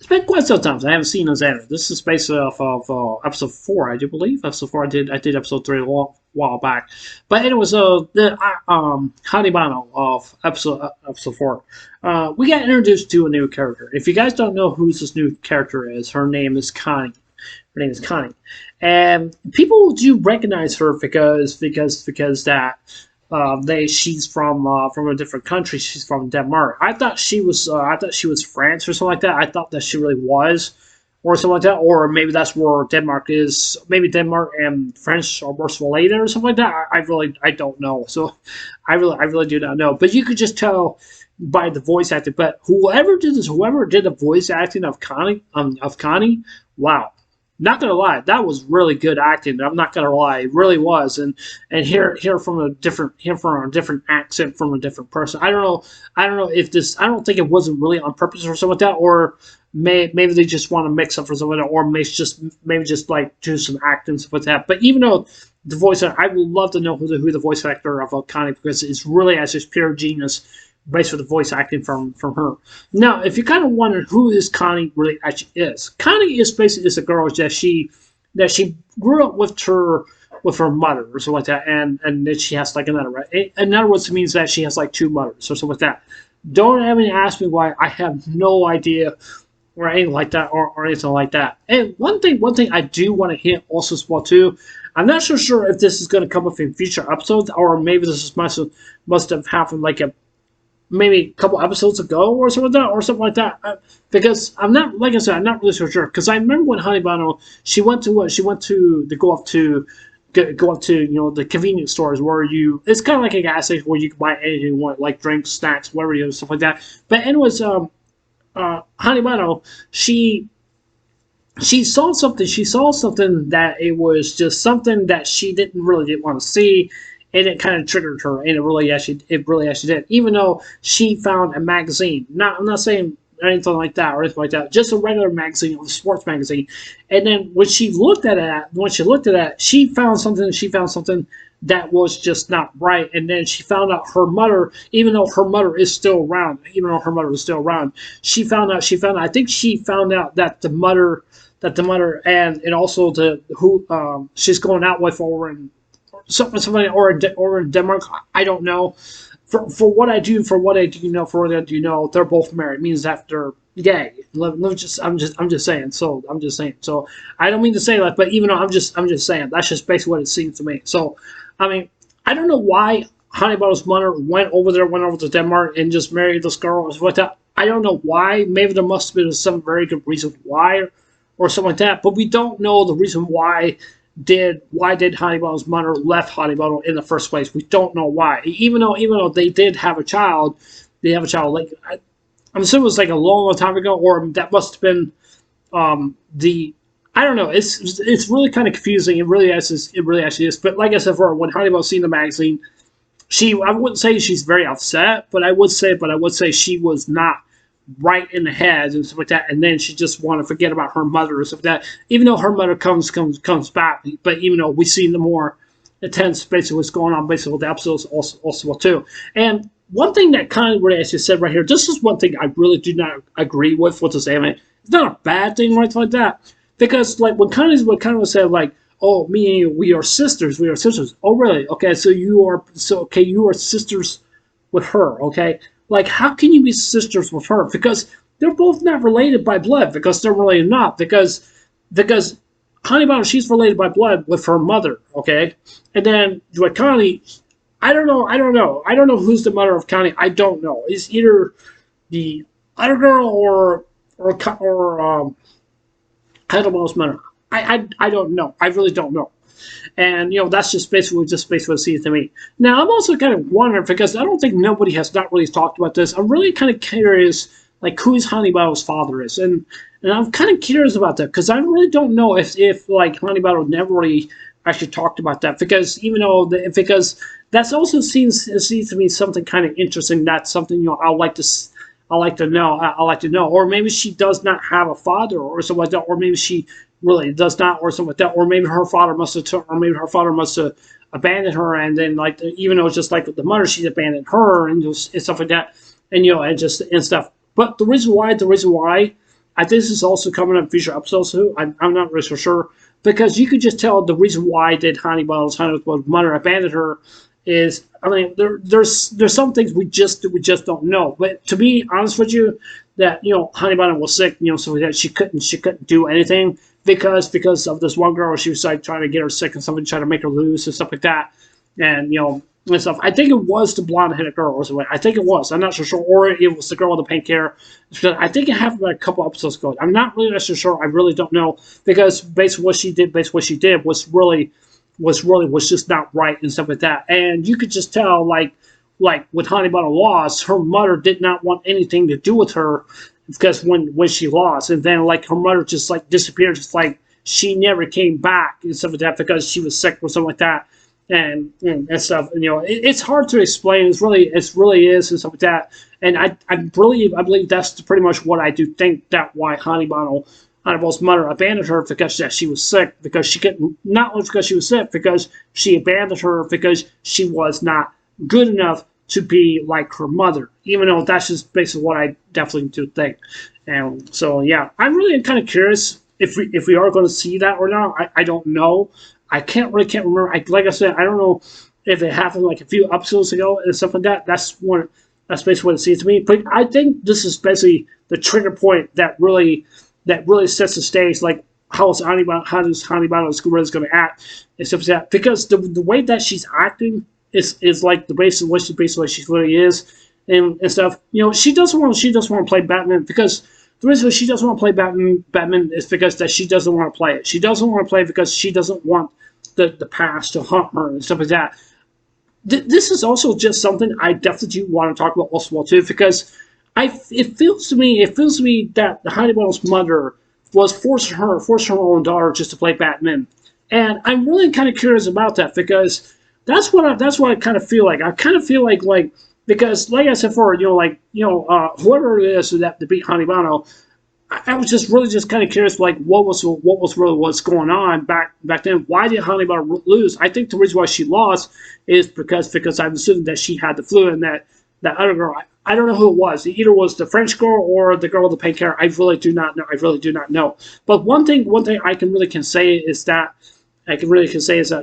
It's been quite some time. I haven't seen this anime. This is based off of episode 4, I do believe. Episode 4, I did episode 3 a while back. But it was the Hanebado of episode 4. We got introduced to a new character. If you guys don't know who this new character is, her name is Connie. Her name is Connie, and people do recognize her because that she's from a different country. She's from Denmark. I thought she was France or something like that. I thought that she really was, or something like that. Or maybe that's where Denmark is. Maybe Denmark and French are more related or something like that. I don't know. So I really do not know. But you could just tell by the voice acting. But whoever did the voice acting of Connie, wow. Not gonna lie, that was really good acting. I'm not gonna lie, it really was. And hear from a different accent from a different person. I don't know if this. I don't think it wasn't really on purpose or something like that, or maybe they just want to mix up for something, or maybe just like do some acting stuff like that. But even though the voice, I would love to know who the voice actor of Connie, because it's really as just pure genius based with the voice acting from her. Now, if you kind of wonder who this Connie really actually is, Connie is basically a girl that she grew up with her mother or something like that, and then she has like another, right? In other words, it means that she has like two mothers or something like that. Don't even ask me why. I have no idea, or anything like that, or anything like that. And one thing I do want to hit also as well too. I'm not so sure if this is going to come up in future episodes, or maybe this must have happened like maybe a couple episodes ago or something like that. Because I'm not, like I said, I'm not really so sure. Because I remember when Hanebado, she went to go up to the convenience stores where it's kind of like a gas station where you can buy anything you want, like drinks, snacks, whatever, stuff like that. But anyways, Hanebado, she saw something. She saw something that it was just something that she didn't want to see, and it kind of triggered her, and it really actually did. Even though she found a magazine, I'm not saying anything like that or anything like that, just a regular magazine, a sports magazine. And then when she looked at it, she found something that was just not right. And then she found out her mother, even though her mother is still around, she found out. I think she found out that the mother, and also who she's going out with over in somebody or in Denmark. I don't know. For what I do know, they're both married. It means that they're gay. I'm just saying. So I don't mean to say that, but even though I'm just saying, that's just basically what it seems to me. So I mean, I don't know why Hanebado's mother went over to Denmark and just married this girl. I don't know why. Maybe there must have been some very good reason why, or something like that. But we don't know the reason why did Hanebado's mother left Hanebado in the first place. We don't know why. Even though they did have a child, like I'm assuming it was like a long time ago, or that must have been I don't know. It's really kind of confusing. It really actually is. But like I said, when Hanebado seen the magazine, I wouldn't say she's very upset, but I would say she was not right in the head and stuff like that, and then she just want to forget about her mother or stuff like that. Even though her mother comes back, but even though we see the more intense, basically what's going on, basically with the episodes also too. And one thing that kind of really actually said right here, this is one thing I really do not agree with this anime. It's not a bad thing, right, like that, because like when Connie was said like, oh, me and you, we are sisters. Oh, really? Okay, so you are sisters with her, okay? Like, how can you be sisters with her? Because they're both not related by blood. Because they're really not. Because Hanebado, she's related by blood with her mother, okay? And then with Connie, I don't know. I don't know who's the mother of Connie. I don't know. It's either the other girl or Hanebado's mother. I don't know. I really don't know. And that's just basically what it seems to me. Now I'm also kind of wondering, because I don't think nobody has not really talked about this. I'm really kind of curious, like who Hanebado's father is, and I'm kind of curious about that, because I really don't know if like Hanebado never really actually talked about that, because because that also seems to me something kind of interesting. That's something I like to know, or maybe she does not have a father or something like that, or maybe she really does not, or something like that, or maybe her father must have abandoned her, and then like even though it's just like with the mother, she abandoned her and stuff like that, and and stuff. But the reason why I think this is also coming up future episodes too. I'm not really so sure because you could just tell the reason why did Hanebodo's mother abandon her is, I mean, there's some things we just don't know. But to be honest with you, that Hanebado was sick, so that she couldn't do anything because of this one girl. She was like trying to get her sick and somebody trying to make her lose and stuff like that, and and stuff. I think it was the blonde-headed girl or something. I think it was. I'm not so sure, or it was the girl with the pink hair. I think it happened a couple episodes ago. I'm not really so sure. I really don't know because basically what she did was just not right and stuff like that. And you could just tell, like with Hanebado lost, her mother did not want anything to do with her because when she lost, and then like her mother just like disappeared, just like she never came back and stuff like that because she was sick or something like that. And stuff, and it's hard to explain. It really is and stuff like that. And I believe that's pretty much what I do think that why Hanebo's mother abandoned her because she was sick, because she couldn't, not only because she was sick, because she abandoned her because she was not good enough to be like her mother, even though that's just basically what I definitely do think. And so yeah, I'm really kind of curious if we are going to see that or not. I don't know. I can't remember. Like I said, I don't know if it happened like a few episodes ago and stuff like that. That's basically what it seems to me. But I think this is basically the trigger point that really sets the stage. Like how does Hanebado really going to act and stuff like that? Because the way that she's acting is like the basis of what she really is and stuff. She doesn't want to play Batman because. The reason she doesn't want to play Batman is because that she doesn't want to play it. She doesn't want to play it because she doesn't want the past to haunt her and stuff like that. This is also just something I definitely do want to talk about also too, because it feels to me that the Hanebodo's mother was forcing her own daughter just to play Batman, and I'm really kind of curious about that because that's what I kind of feel like. I kind of feel like. Because, like I said before, whoever it is that beat Hanebado, I was just really kind of curious, like what was what's going on back then. Why did Hanebado lose? I think the reason why she lost is because I'm assuming that she had the flu and that other girl. I don't know who it was. It either was the French girl or the girl with the pink hair. I really do not know. But one thing I can say is that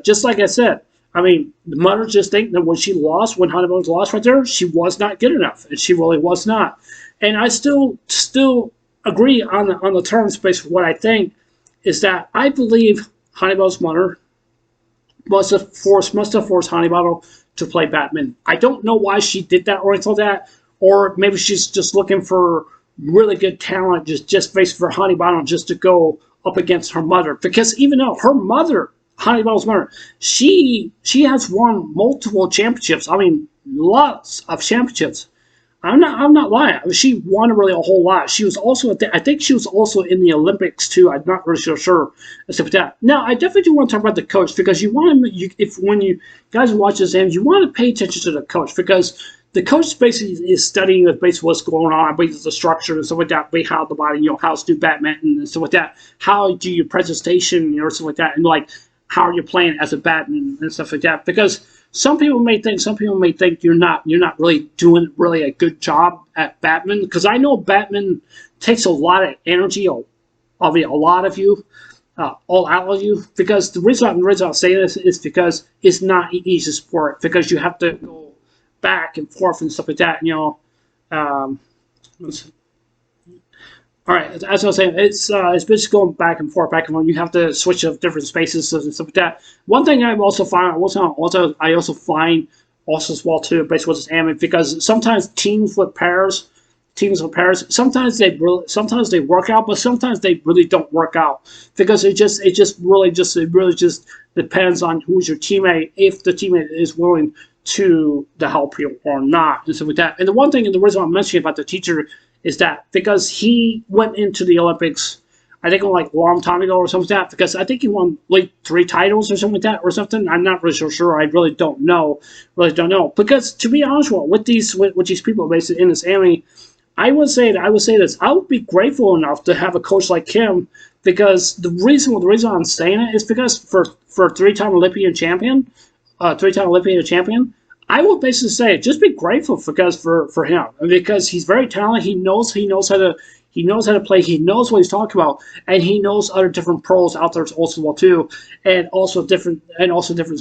just like I said. I mean, the mother just think that when Hanebado lost right there, she was not good enough, and she really was not. And I still agree on the terms based on what I think is that I believe Hanebodo's mother must have forced Hanebado to play Batman. I don't know why she did that or anything like that, or maybe she's just looking for really good talent just based for Hanebado just to go up against her mother, because even though her mother. Hanebodo's mother, she has won multiple championships. I mean, lots of championships. I'm not lying. She won really a whole lot. She was also I think she was also in the Olympics too. I'm not really sure except that. Now, I definitely do want to talk about the coach because when you guys watch this game, you want to pay attention to the coach because the coach basically is studying basically what's going on, basically the structure and stuff like that, how the body, how to do Batman and stuff like that, how do your presentation or stuff like that, and like. How you're playing as a Batman and stuff like that, because some people may think you're not really doing a good job at Batman, because I know Batman takes a lot of energy of a lot of you, all out of you, because the reason I'm saying this is because it's not an easy sport, because you have to go back and forth and stuff like that, all right, as I was saying, it's basically going back and forth. You have to switch to different spaces and stuff like that. One thing I also find, as well too, basically with this anime, because sometimes teams with pairs, sometimes they work out, but sometimes they really don't work out because it really just depends on who's your teammate, if the teammate is willing to help you or not, and stuff like that. And the reason I'm mentioning about the teacher. Is that because he went into the Olympics, I think like a long time ago or something like that, because I think he won like 3 titles or something like that or something. I'm not really so sure. I really don't know. Because to be honest with these people basically in this anime, I would say this. I would be grateful enough to have a coach like him, because the reason I'm saying it is because for 3-time Olympian champion, I will basically say just be grateful for him, because he's very talented. He knows how He knows how to play. He knows what he's talking about, and he knows other different pros out there also well too, and also different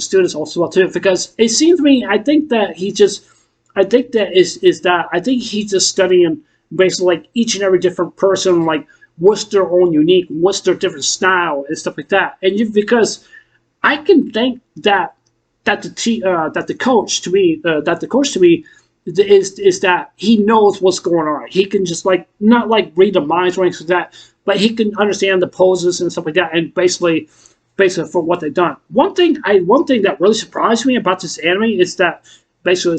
students also well too. Because it seems to me, I think that he just, I think that is that I think he's just studying basically like each and every different person, like what's their own unique, what's their different style and stuff like that. And because I can think that the coach to me is that he knows what's going on. He can just like not like read the minds or anything like that, but he can understand the poses and stuff like that, and basically for what they've done. One thing that really surprised me about this anime is that basically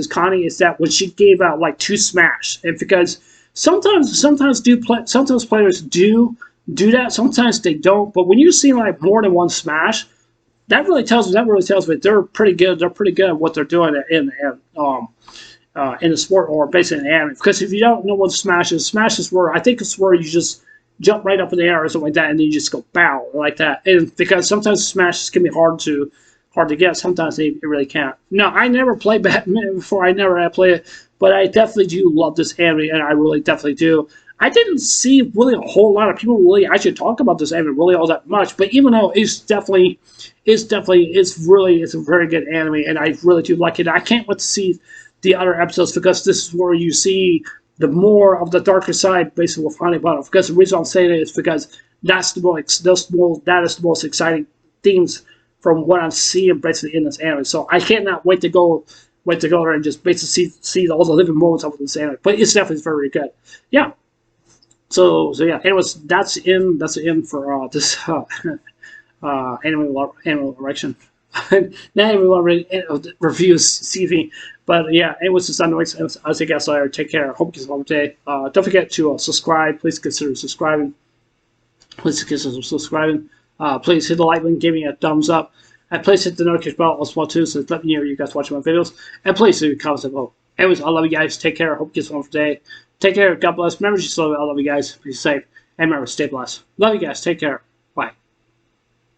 Connie is that when she gave out like 2 smash, and because sometimes players do that, sometimes they don't, but when you see like more than 1 smash, that really tells me they're pretty good. They're pretty good at what they're doing in the sport, or basically in anime. Because if you don't know what smash is where I think it's where you just jump right up in the air or something like that, and then you just go bow like that. And because sometimes smashes can be hard to get. Sometimes they really can't. No, I never played Batman before. I never had played it, but I definitely do love this anime, and I really definitely do. I didn't see really a whole lot of people really actually talk about this anime really all that much, but even though it's a very good anime, and I really do like it. I can't wait to see the other episodes, because this is where you see the more of the darker side, basically with Hanebado. Because the reason I'm saying it is because that is the most exciting things from what I'm seeing basically in this anime. So I cannot wait to go there and just basically see all the living moments of this anime. But it's definitely very good. Yeah. So yeah. Anyways, that's in for this anime erection. Not even reviews, CV. But yeah, it was just anyways. I was a guest later. Take care. Hope you have a lovely day. Don't forget to subscribe. Please consider subscribing. Please hit the like button, give me a thumbs up, and please hit the notification bell as well too, so let me know you guys watching my videos. And please leave comments below. Anyways, I love you guys. Take care. Hope you have a wonderful day. Take care. God bless. Remember, I love you guys. Be safe. And remember, stay blessed. Love you guys. Take care.